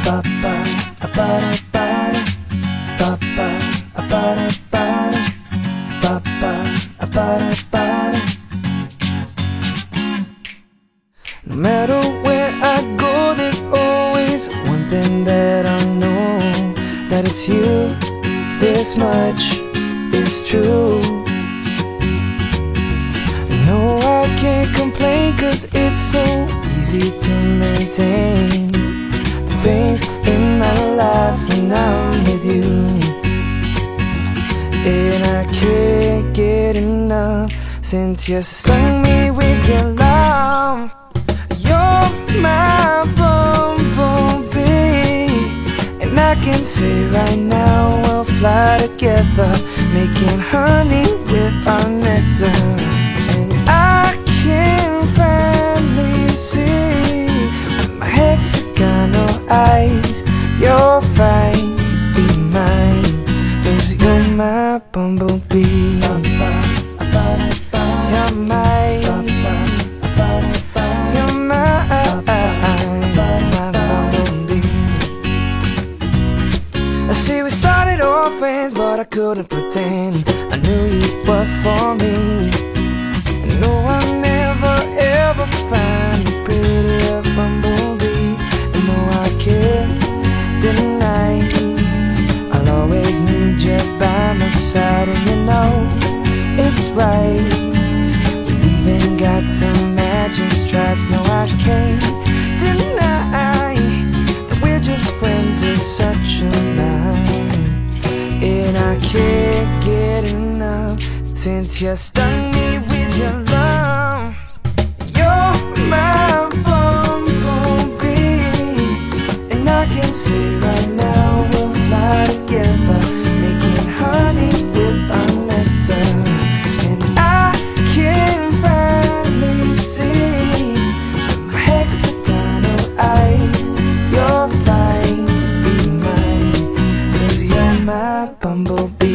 No matter where I go, there's always one thing that I know, that it's you. This much is true. No, I can't complain, 'cause it's so easy to maintain the things in my life when I'm with you. And I can't get enough since you stung me with your love. You're my bumblebee, and I can say right now we'll fly together, making honey with our nectar. And I can finally see with my hexagonal eyes you're fine, be mine, 'cause you're my bumblebee. You're mine. See, we started off friends, but I couldn't pretend I knew you were for me. And no, I'll never ever find a prettier bumblebee. And no, I can't deny I'll always need you by my side, and you know it's right. We even got some matching stripes. No, I can't deny that we're just friends with such a night. And I can't get enough since you stung me with your love. You're my bumblebee, and I can say right now we'll fly together, making honey with our nectar. And I can finally see with my hexagonal eyes you're fine, be mine, 'cause you're my bumblebee.